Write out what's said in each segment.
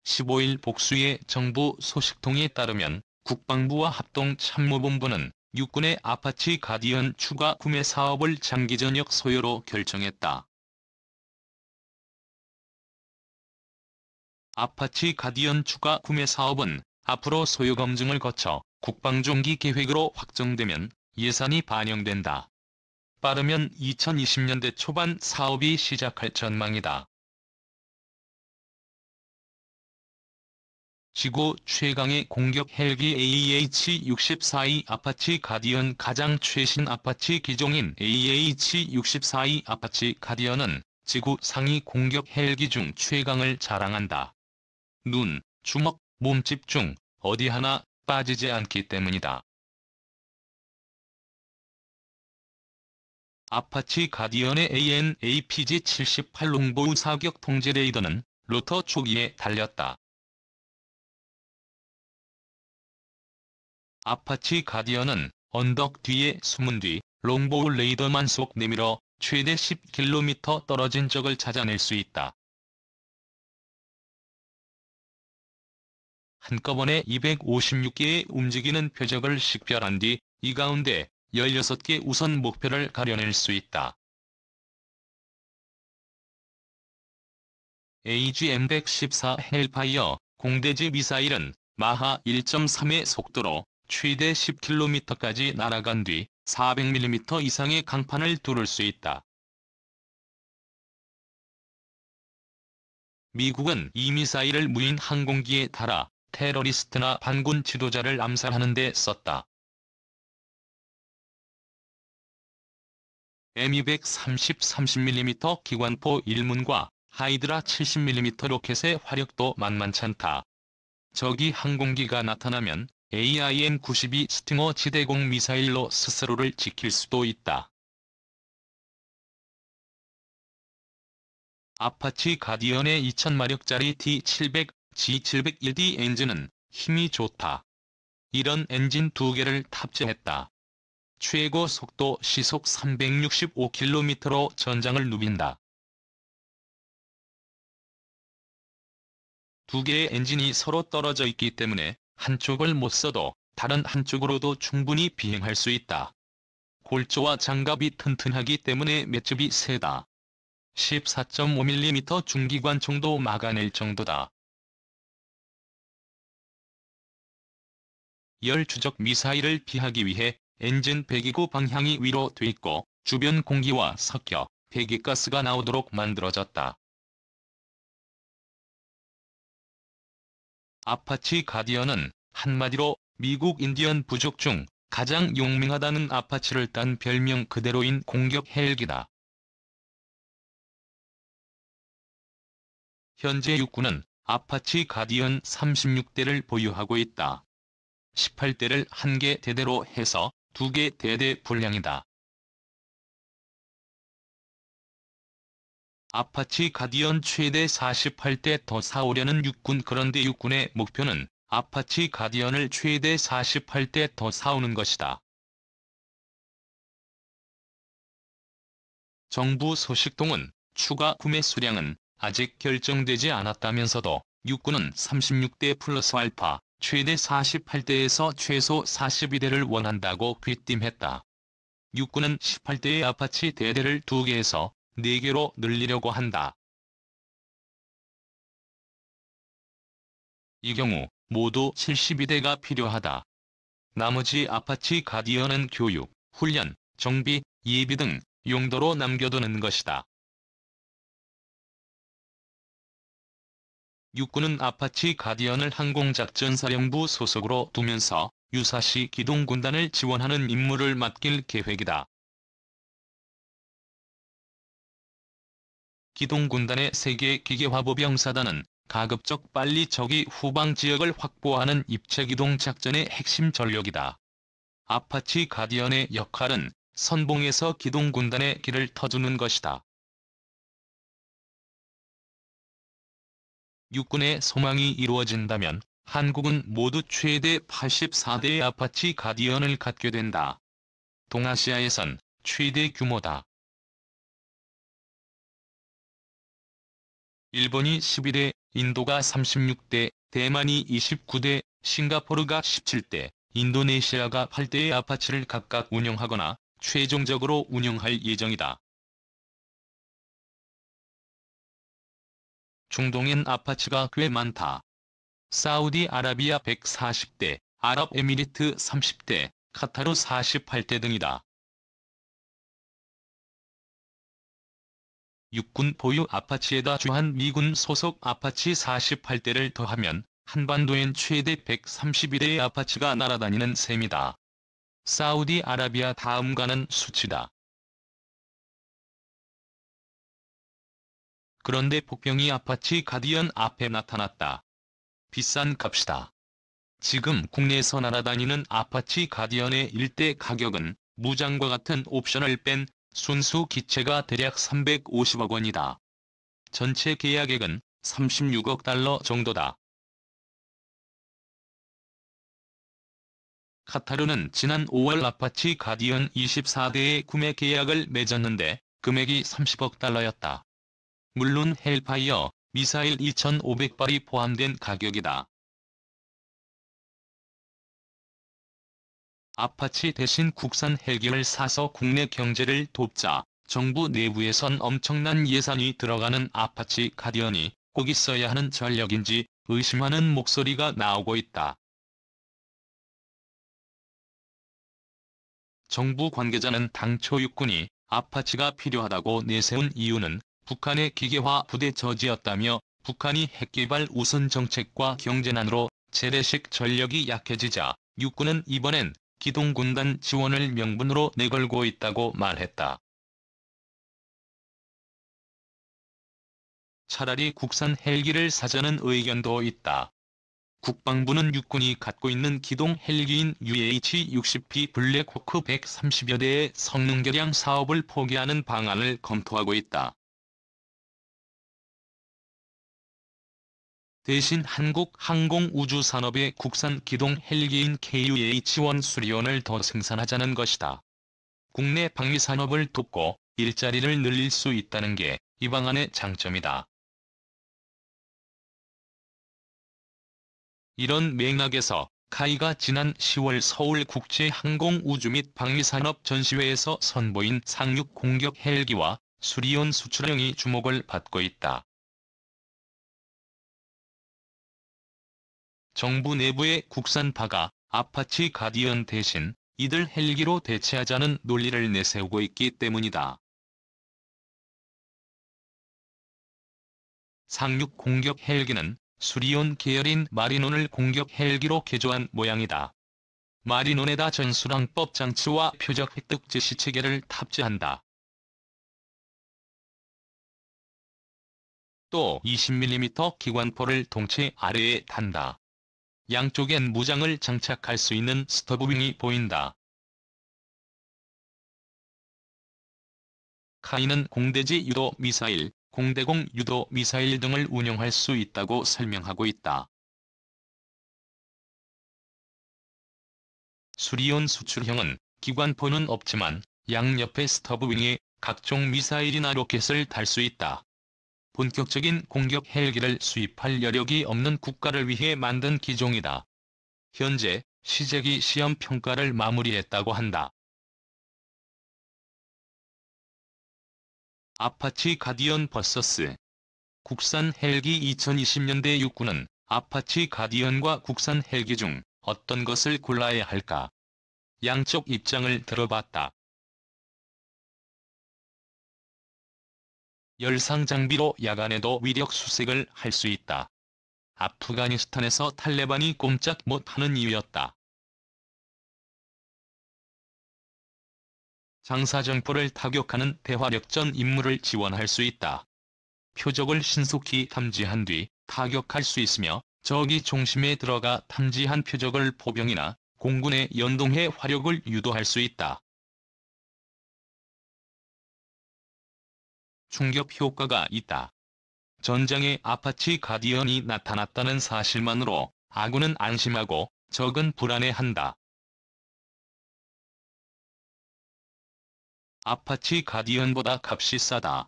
15일 복수의 정부 소식통에 따르면 국방부와 합동참모본부는 육군의 아파치 가디언 추가 구매 사업을 장기전역 소요로 결정했다. 아파치 가디언 추가 구매 사업은 앞으로 소요 검증을 거쳐 국방종기 계획으로 확정되면 예산이 반영된다. 빠르면 2020년대 초반 사업이 시작할 전망이다. 지구 최강의 공격 헬기 AH-64E 아파치 가디언 가장 최신 아파치 기종인 AH-64E 아파치 가디언은 지구 상위 공격 헬기 중 최강을 자랑한다. 눈, 주먹, 몸집 중 어디 하나 빠지지 않기 때문이다. 아파치 가디언의 AN/APG-78 롱보우 사격 통제 레이더는 로터 초기에 달렸다. 아파치 가디언은 언덕 뒤에 숨은 뒤 롱보우 레이더만 쏙 내밀어 최대 10km 떨어진 적을 찾아낼 수 있다. 한꺼번에 256개의 움직이는 표적을 식별한 뒤 이 가운데 16개 우선 목표를 가려낼 수 있다. AGM-114 헬파이어 공대지 미사일은 마하 1.3의 속도로 최대 10km까지 날아간 뒤 400mm 이상의 강판을 뚫을 수 있다. 미국은 이 미사일을 무인 항공기에 달아 테러리스트나 반군 지도자를 암살하는 데 썼다. M230 30mm 기관포 1문과 하이드라 70mm 로켓의 화력도 만만찮다. 적이 항공기가 나타나면 AIM-92 스팅어 지대공 미사일로 스스로를 지킬 수도 있다. 아파치 가디언의 2000마력짜리 T700, G701D 엔진은 힘이 좋다. 이런 엔진 2개를 탑재했다. 최고 속도 시속 365km로 전장을 누빈다. 두 개의 엔진이 서로 떨어져 있기 때문에 한쪽을 못 써도 다른 한쪽으로도 충분히 비행할 수 있다. 골조와 장갑이 튼튼하기 때문에 맷집이 세다. 14.5mm 중기관총도 막아낼 정도다. 열 추적 미사일을 피하기 위해 엔진 배기구 방향이 위로 돼 있고 주변 공기와 섞여 배기가스가 나오도록 만들어졌다. 아파치 가디언은 한마디로 미국 인디언 부족 중 가장 용맹하다는 아파치를 딴 별명 그대로인 공격 헬기다. 현재 육군은 아파치 가디언 36대를 보유하고 있다. 18대를 1개 대대로 해서 2개 대대 분량이다. 아파치 가디언 최대 48대 더 사오려는 육군. 그런데 육군의 목표는 아파치 가디언을 최대 48대 더 사오는 것이다. 정부 소식통은 추가 구매 수량은 아직 결정되지 않았다면서도 육군은 36대 플러스 알파, 최대 48대에서 최소 42대를 원한다고 귀띔했다. 육군은 18대의 아파치 대대를 2개에서 4개로 늘리려고 한다. 이 경우 모두 72대가 필요하다. 나머지 아파치 가디언은 교육, 훈련, 정비, 예비 등 용도로 남겨두는 것이다. 육군은 아파치 가디언을 항공작전사령부 소속으로 두면서 유사시 기동군단을 지원하는 임무를 맡길 계획이다. 기동군단의 세계 기계화보병사단은 가급적 빨리 적이 후방 지역을 확보하는 입체기동 작전의 핵심 전력이다. 아파치 가디언의 역할은 선봉에서 기동군단의 길을 터주는 것이다. 육군의 소망이 이루어진다면 한국은 모두 최대 84대의 아파치 가디언을 갖게 된다. 동아시아에선 최대 규모다. 일본이 11대, 인도가 36대, 대만이 29대, 싱가포르가 17대, 인도네시아가 8대의 아파치를 각각 운영하거나 최종적으로 운영할 예정이다. 중동엔 아파치가 꽤 많다. 사우디아라비아 140대, 아랍에미리트 30대, 카타르 48대 등이다. 육군 보유 아파치에다 주한 미군 소속 아파치 48대를 더하면 한반도엔 최대 131대의 아파치가 날아다니는 셈이다. 사우디아라비아 다음 가는 수치다. 그런데 복병이 아파치 가디언 앞에 나타났다. 비싼 값이다. 지금 국내에서 날아다니는 아파치 가디언의 일대 가격은 무장과 같은 옵션을 뺀 순수 기체가 대략 350억 원이다. 전체 계약액은 36억 달러 정도다. 카타르는 지난 5월 아파치 가디언 24대의 구매 계약을 맺었는데 금액이 30억 달러였다. 물론 헬파이어, 미사일 2,500발이 포함된 가격이다. 아파치 대신 국산 헬기를 사서 국내 경제를 돕자 정부 내부에선 엄청난 예산이 들어가는 아파치 가디언이 꼭 있어야 하는 전력인지 의심하는 목소리가 나오고 있다. 정부 관계자는 당초 육군이 아파치가 필요하다고 내세운 이유는 북한의 기계화 부대 저지였다며 북한이 핵개발 우선 정책과 경제난으로 재래식 전력이 약해지자 육군은 이번엔 기동군단 지원을 명분으로 내걸고 있다고 말했다. 차라리 국산 헬기를 사자는 의견도 있다. 국방부는 육군이 갖고 있는 기동 헬기인 UH-60B 블랙호크 130여 대의 성능 개량 사업을 포기하는 방안을 검토하고 있다. 대신 한국항공우주산업의 국산 기동 헬기인 KUH-1 수리온을 더 생산하자는 것이다. 국내 방위산업을 돕고 일자리를 늘릴 수 있다는 게 이 방안의 장점이다. 이런 맥락에서 카이가 지난 10월 서울국제항공우주 및 방위산업 전시회에서 선보인 상륙 공격 헬기와 수리온 수출형이 주목을 받고 있다. 정부 내부의 국산파가 아파치 가디언 대신 이들 헬기로 대체하자는 논리를 내세우고 있기 때문이다. 상륙 공격 헬기는 수리온 계열인 마리논을 공격 헬기로 개조한 모양이다. 마리논에다 전술항법 장치와 표적 획득 제시 체계를 탑재한다. 또 20mm 기관포를 동체 아래에 단다. 양쪽엔 무장을 장착할 수 있는 스터브윙이 보인다. 카이는 공대지 유도 미사일, 공대공 유도 미사일 등을 운용할 수 있다고 설명하고 있다. 수리온 수출형은 기관포는 없지만 양옆의 스터브윙에 각종 미사일이나 로켓을 달 수 있다. 본격적인 공격 헬기를 수입할 여력이 없는 국가를 위해 만든 기종이다. 현재 시제기 시험 평가를 마무리했다고 한다. 아파치 가디언 vs. 국산 헬기 2020년대 육군은 아파치 가디언과 국산 헬기 중 어떤 것을 골라야 할까? 양쪽 입장을 들어봤다. 열상 장비로 야간에도 위력 수색을 할 수 있다. 아프가니스탄에서 탈레반이 꼼짝 못하는 이유였다. 장사정포를 타격하는 대화력전 임무를 지원할 수 있다. 표적을 신속히 탐지한 뒤 타격할 수 있으며 적이 중심에 들어가 탐지한 표적을 포병이나 공군에 연동해 화력을 유도할 수 있다. 충격 효과가 있다. 전장에 아파치 가디언이 나타났다는 사실만으로 아군은 안심하고 적은 불안해한다. 아파치 가디언보다 값이 싸다.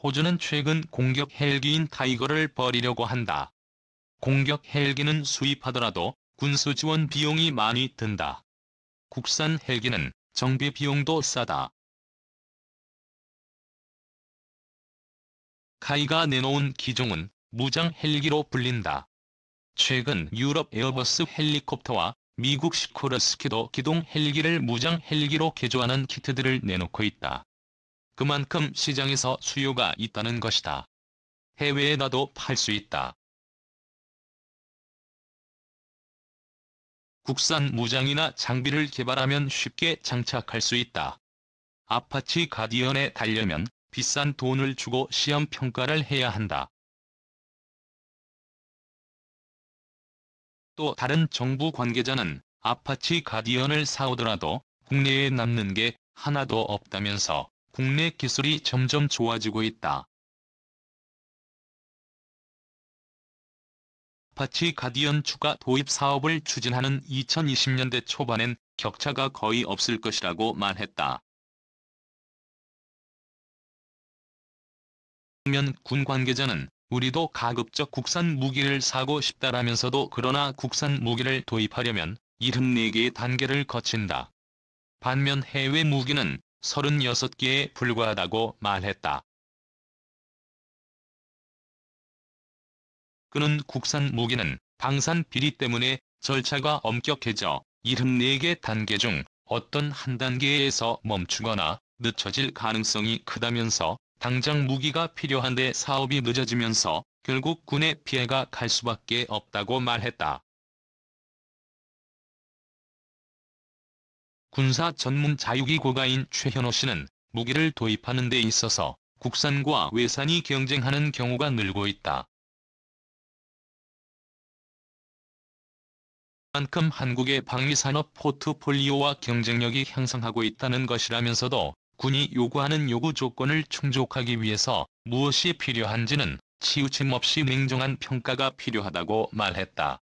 호주는 최근 공격 헬기인 타이거를 버리려고 한다. 공격 헬기는 수입하더라도 군수 지원 비용이 많이 든다. 국산 헬기는 정비 비용도 싸다. 카이가 내놓은 기종은 무장 헬기로 불린다. 최근 유럽 에어버스 헬리콥터와 미국 시코르스키도 기동 헬기를 무장 헬기로 개조하는 키트들을 내놓고 있다. 그만큼 시장에서 수요가 있다는 것이다. 해외에다도 팔 수 있다. 국산 무장이나 장비를 개발하면 쉽게 장착할 수 있다. 아파치 가디언에 달려면 비싼 돈을 주고 시험 평가를 해야 한다. 또 다른 정부 관계자는 아파치 가디언을 사오더라도 국내에 남는 게 하나도 없다면서 국내 기술이 점점 좋아지고 있다. 아파치 가디언 추가 도입 사업을 추진하는 2020년대 초반엔 격차가 거의 없을 것이라고 말했다. 반면 군 관계자는 우리도 가급적 국산 무기를 사고 싶다라면서도 그러나 국산 무기를 도입하려면 74개의 단계를 거친다. 반면 해외 무기는 36개에 불과하다고 말했다. 그는 국산 무기는 방산 비리 때문에 절차가 엄격해져 74개 단계 중 어떤 한 단계에서 멈추거나 늦춰질 가능성이 크다면서 당장 무기가 필요한데 사업이 늦어지면서 결국 군에 피해가 갈 수밖에 없다고 말했다. 군사 전문 자유기 고가인 최현호 씨는 무기를 도입하는 데 있어서 국산과 외산이 경쟁하는 경우가 늘고 있다. 만큼 한국의 방위산업 포트폴리오와 경쟁력이 향상하고 있다는 것이라면서도 군이 요구하는 요구 조건을 충족하기 위해서 무엇이 필요한지는 치우침 없이 냉정한 평가가 필요하다고 말했다.